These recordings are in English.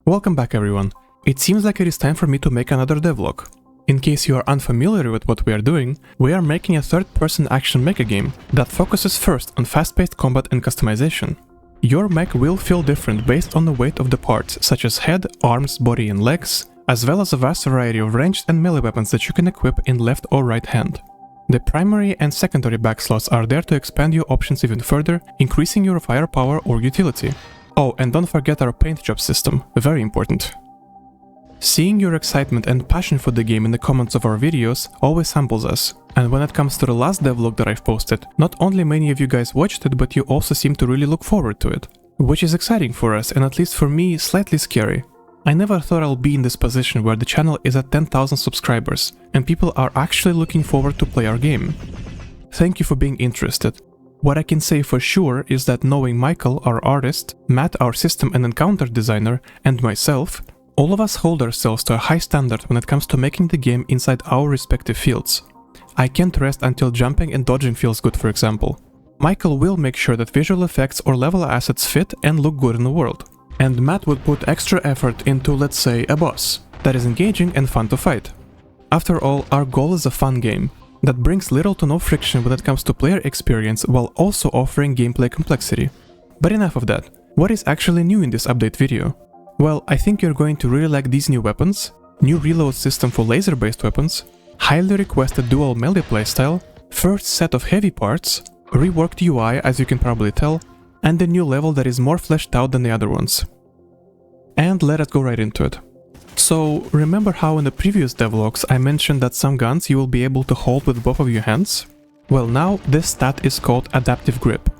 Welcome back everyone. It seems like it is time for me to make another devlog. In case you are unfamiliar with what we are doing, we are making a third-person action mecha game that focuses first on fast-paced combat and customization. Your mech will feel different based on the weight of the parts, such as head, arms, body and legs, as well as a vast variety of ranged and melee weapons that you can equip in left or right hand. The primary and secondary back slots are there to expand your options even further, increasing your firepower or utility. Oh, and don't forget our paint job system, very important. Seeing your excitement and passion for the game in the comments of our videos always humbles us, and when it comes to the last devlog that I've posted, not only many of you guys watched it, but you also seem to really look forward to it. Which is exciting for us, and at least for me, slightly scary. I never thought I'll be in this position where the channel is at 10,000 subscribers, and people are actually looking forward to play our game. Thank you for being interested. What I can say for sure is that knowing Michael, our artist, Matt, our system and encounter designer, and myself, all of us hold ourselves to a high standard when it comes to making the game inside our respective fields. I can't rest until jumping and dodging feels good, for example. Michael will make sure that visual effects or level assets fit and look good in the world. And Matt would put extra effort into, let's say, a boss that is engaging and fun to fight. After all, our goal is a fun game that brings little to no friction when it comes to player experience while also offering gameplay complexity. But enough of that. What is actually new in this update video? Well, I think you're going to really like these new weapons, new reload system for laser-based weapons, highly requested dual melee playstyle, first set of heavy parts, reworked UI as you can probably tell, and a new level that is more fleshed out than the other ones. And let us go right into it. So, remember how in the previous devlogs I mentioned that some guns you will be able to hold with both of your hands? Well, now this stat is called adaptive grip.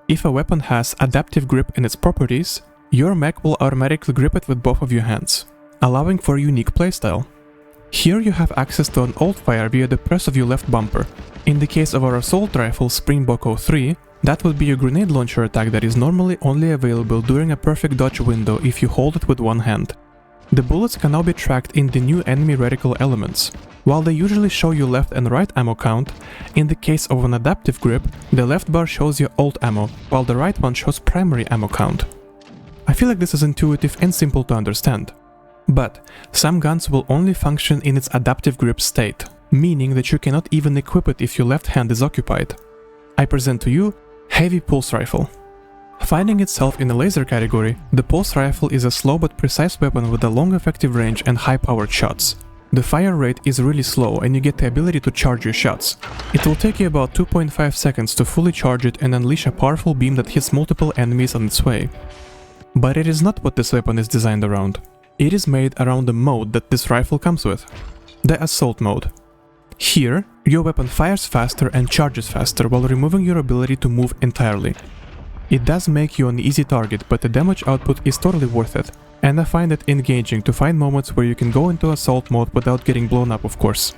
If a weapon has adaptive grip in its properties, your mech will automatically grip it with both of your hands, allowing for a unique playstyle. Here you have access to an alt fire via the press of your left bumper. In the case of our assault rifle Springbok 03, that would be a grenade launcher attack that is normally only available during a perfect dodge window if you hold it with one hand. The bullets can now be tracked in the new enemy reticle elements. While they usually show you left and right ammo count, in the case of an adaptive grip, the left bar shows you alt ammo, while the right one shows primary ammo count. I feel like this is intuitive and simple to understand. But some guns will only function in its adaptive grip state, meaning that you cannot even equip it if your left hand is occupied. I present to you Heavy Pulse Rifle. Finding itself in the laser category, the pulse rifle is a slow but precise weapon with a long effective range and high-powered shots. The fire rate is really slow and you get the ability to charge your shots. It will take you about 2.5 seconds to fully charge it and unleash a powerful beam that hits multiple enemies on its way. But it is not what this weapon is designed around. It is made around the mode that this rifle comes with, the Assault mode. Here, your weapon fires faster and charges faster while removing your ability to move entirely. It does make you an easy target, but the damage output is totally worth it, and I find it engaging to find moments where you can go into assault mode without getting blown up, of course.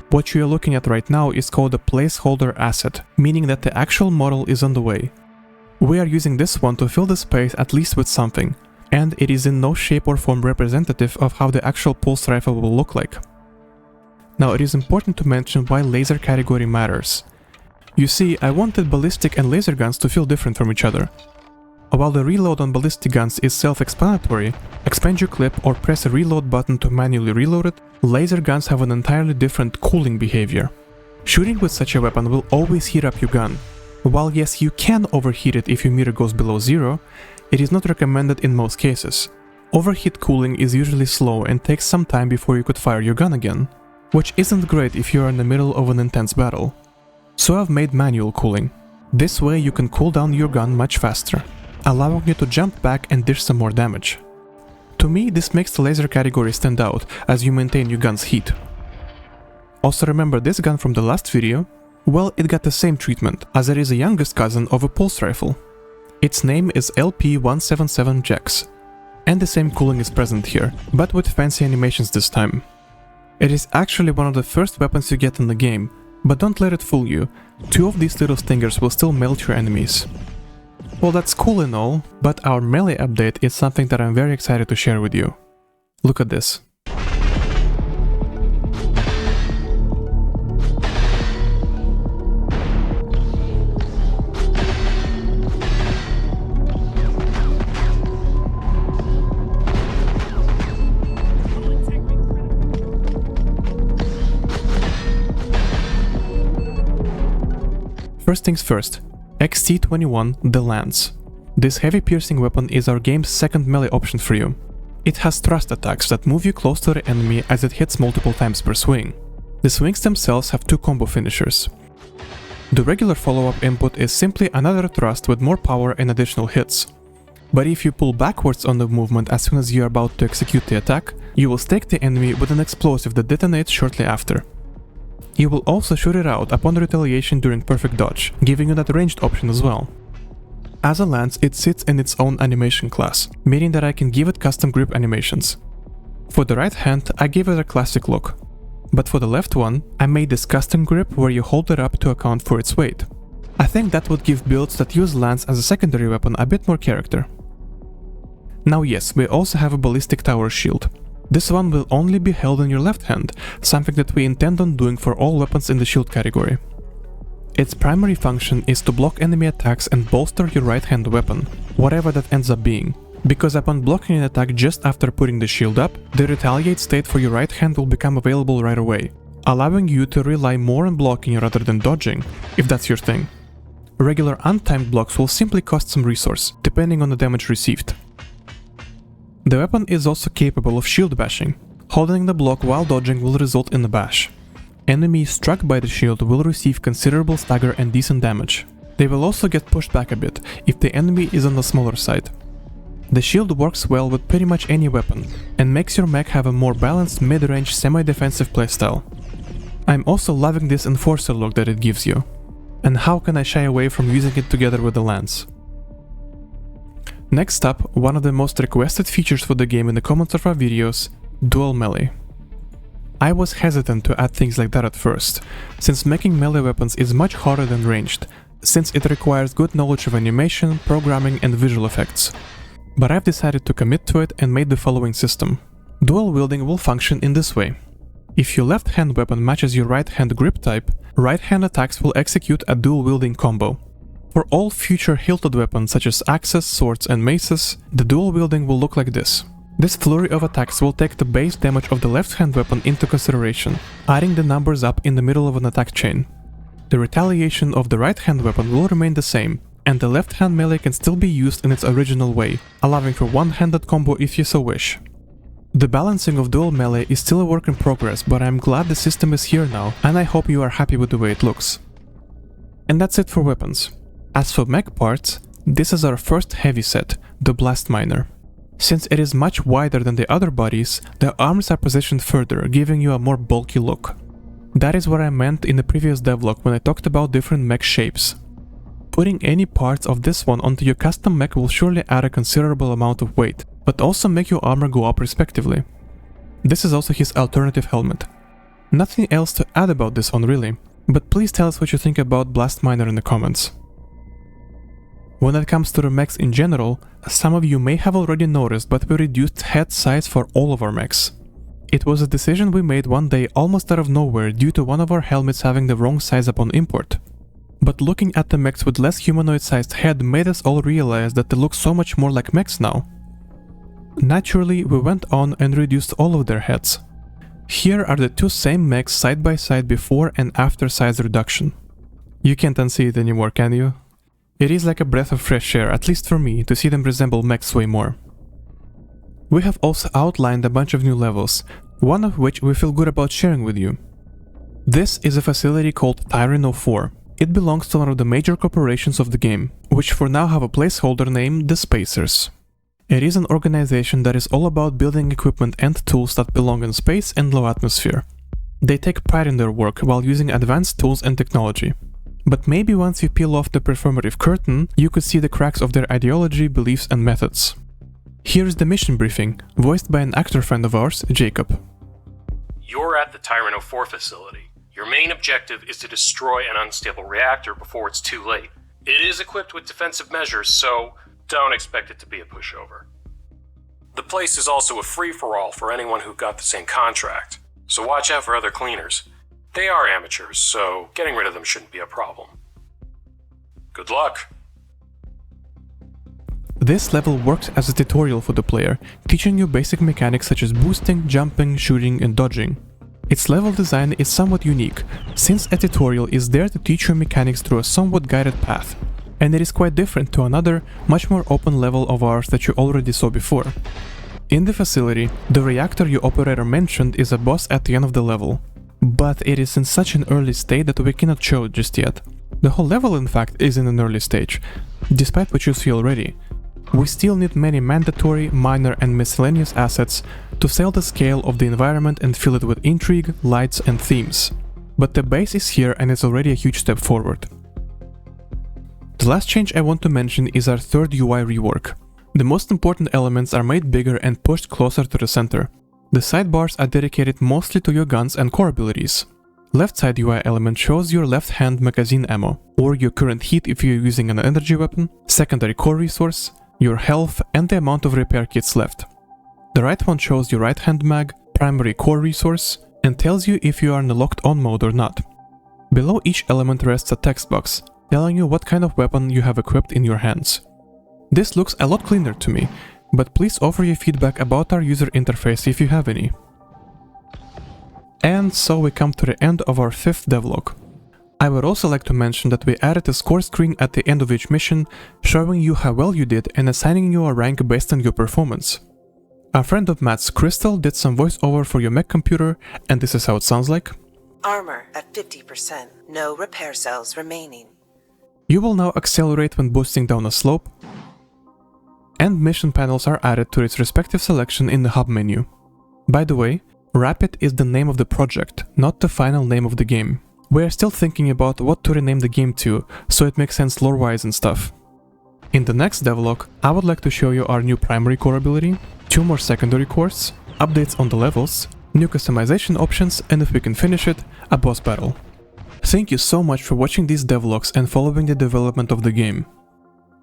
What you are looking at right now is called a placeholder asset, meaning that the actual model is on the way. We are using this one to fill the space at least with something, and it is in no shape or form representative of how the actual pulse rifle will look like. Now it is important to mention why laser category matters. You see, I wanted ballistic and laser guns to feel different from each other. While the reload on ballistic guns is self-explanatory, expand your clip or press a reload button to manually reload it, laser guns have an entirely different cooling behavior. Shooting with such a weapon will always heat up your gun. While yes, you can overheat it if your meter goes below zero, it is not recommended in most cases. Overheat cooling is usually slow and takes some time before you could fire your gun again, which isn't great if you are in the middle of an intense battle. So I've made manual cooling. This way you can cool down your gun much faster, allowing you to jump back and dish some more damage. To me, this makes the laser category stand out as you maintain your gun's heat. Also remember this gun from the last video? Well, it got the same treatment, as it is a youngest cousin of a pulse rifle. Its name is LP177 Mechs, and the same cooling is present here, but with fancy animations this time. It is actually one of the first weapons you get in the game, but don't let it fool you, 2 of these little stingers will still melt your enemies. Well, that's cool and all, but our melee update is something that I'm very excited to share with you. Look at this. First things first, XT21, the Lance. This heavy piercing weapon is our game's second melee option for you. It has thrust attacks that move you close to the enemy as it hits multiple times per swing. The swings themselves have two combo finishers. The regular follow-up input is simply another thrust with more power and additional hits. But if you pull backwards on the movement as soon as you are about to execute the attack, you will stake the enemy with an explosive that detonates shortly after. You will also shoot it out upon retaliation during perfect dodge, giving you that ranged option as well. As a lance, it sits in its own animation class, meaning that I can give it custom grip animations. For the right hand, I gave it a classic look. But for the left one, I made this custom grip where you hold it up to account for its weight. I think that would give builds that use lance as a secondary weapon a bit more character. Now yes, we also have a ballistic tower shield. This one will only be held in your left hand, something that we intend on doing for all weapons in the shield category. Its primary function is to block enemy attacks and bolster your right hand weapon, whatever that ends up being. Because upon blocking an attack just after putting the shield up, the retaliate state for your right hand will become available right away, allowing you to rely more on blocking rather than dodging, if that's your thing. Regular untimed blocks will simply cost some resource, depending on the damage received. The weapon is also capable of shield bashing. Holding the block while dodging will result in a bash. Enemies struck by the shield will receive considerable stagger and decent damage. They will also get pushed back a bit if the enemy is on the smaller side. The shield works well with pretty much any weapon, and makes your mech have a more balanced mid-range semi-defensive playstyle. I'm also loving this enforcer look that it gives you. And how can I shy away from using it together with the lance? Next up, one of the most requested features for the game in the comments of our videos, dual melee. I was hesitant to add things like that at first, since making melee weapons is much harder than ranged, since it requires good knowledge of animation, programming and visual effects. But I've decided to commit to it and made the following system. Dual wielding will function in this way. If your left hand weapon matches your right hand grip type, right hand attacks will execute a dual wielding combo. For all future hilted weapons such as axes, swords and maces, the dual wielding will look like this. This flurry of attacks will take the base damage of the left hand weapon into consideration, adding the numbers up in the middle of an attack chain. The retaliation of the right hand weapon will remain the same, and the left hand melee can still be used in its original way, allowing for one-handed combo if you so wish. The balancing of dual melee is still a work in progress, but I'm glad the system is here now, and I hope you are happy with the way it looks. And that's it for weapons. As for mech parts, this is our first heavy set, the Blast Miner. Since it is much wider than the other bodies, the arms are positioned further, giving you a more bulky look. That is what I meant in the previous devlog when I talked about different mech shapes. Putting any parts of this one onto your custom mech will surely add a considerable amount of weight, but also make your armor go up respectively. This is also his alternative helmet. Nothing else to add about this one really, but please tell us what you think about Blast Miner in the comments. When it comes to the mechs in general, some of you may have already noticed, but we reduced head size for all of our mechs. It was a decision we made one day almost out of nowhere due to one of our helmets having the wrong size upon import. But looking at the mechs with less humanoid-sized head made us all realize that they look so much more like mechs now. Naturally, we went on and reduced all of their heads. Here are the two same mechs side by side before and after size reduction. You can't unsee it anymore, can you? It is like a breath of fresh air, at least for me, to see them resemble mechs way more. We have also outlined a bunch of new levels, one of which we feel good about sharing with you. This is a facility called Tyranno 4. It belongs to one of the major corporations of the game, which for now have a placeholder named the Spacers. It is an organization that is all about building equipment and tools that belong in space and low atmosphere. They take pride in their work while using advanced tools and technology. But maybe once you peel off the performative curtain, you could see the cracks of their ideology, beliefs and methods. Here's the mission briefing, voiced by an actor friend of ours, Jacob. You're at the Tyranno 4 facility. Your main objective is to destroy an unstable reactor before it's too late. It is equipped with defensive measures, so don't expect it to be a pushover. The place is also a free-for-all for anyone who got the same contract, so watch out for other cleaners. They are amateurs, so getting rid of them shouldn't be a problem. Good luck! This level works as a tutorial for the player, teaching you basic mechanics such as boosting, jumping, shooting and dodging. Its level design is somewhat unique, since a tutorial is there to teach you mechanics through a somewhat guided path, and it is quite different to another, much more open level of ours that you already saw before. In the facility, the reactor your operator mentioned is a boss at the end of the level, but it is in such an early state that we cannot show it just yet. The whole level in fact is in an early stage, despite what you see already. We still need many mandatory, minor and miscellaneous assets to sell the scale of the environment and fill it with intrigue, lights and themes. But the base is here and it's already a huge step forward. The last change I want to mention is our third UI rework. The most important elements are made bigger and pushed closer to the center. The sidebars are dedicated mostly to your guns and core abilities. Left side UI element shows your left hand magazine ammo, or your current heat if you're using an energy weapon, secondary core resource, your health and the amount of repair kits left. The right one shows your right hand mag, primary core resource, and tells you if you are in a locked on mode or not. Below each element rests a text box, telling you what kind of weapon you have equipped in your hands. This looks a lot cleaner to me, but please offer your feedback about our user interface if you have any. And so we come to the end of our 5th devlog. I would also like to mention that we added a score screen at the end of each mission, showing you how well you did and assigning you a rank based on your performance. A friend of Matt's, Crystal, did some voiceover for your mech computer, and this is how it sounds like. Armor at 50%, no repair cells remaining. You will now accelerate when boosting down a slope, and mission panels are added to its respective selection in the hub menu. By the way, Rapid is the name of the project, not the final name of the game. We are still thinking about what to rename the game to, so it makes sense lore-wise and stuff. In the next devlog, I would like to show you our new primary core ability, 2 more secondary cores, updates on the levels, new customization options, and if we can finish it, a boss battle. Thank you so much for watching these devlogs and following the development of the game.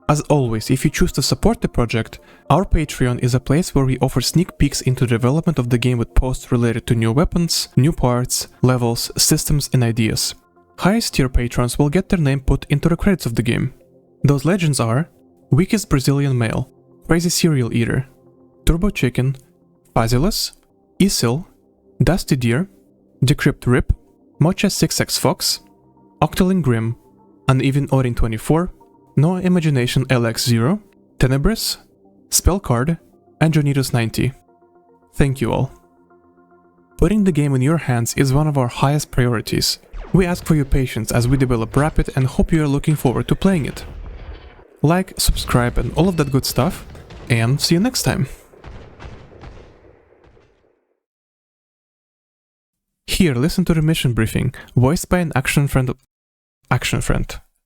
As always, if you choose to support the project, our Patreon is a place where we offer sneak peeks into the development of the game with posts related to new weapons, new parts, levels, systems and ideas. Highest tier patrons will get their name put into the credits of the game. Those legends are Weakest Brazilian Male, Crazy Serial Eater, Turbo Chicken, Fazilus, Isil, Dusty Deer, Decrypt Rip, Mocha 6X Fox, Octoling Grim, Uneven Odin 24, No Imagination LX0, Tenebris, Spellcard, and Jonitos 90. Thank you all. Putting the game in your hands is one of our highest priorities. We ask for your patience as we develop Rapid and hope you are looking forward to playing it. Like, subscribe and all of that good stuff, and see you next time! Here, listen to the mission briefing, voiced by an action friend.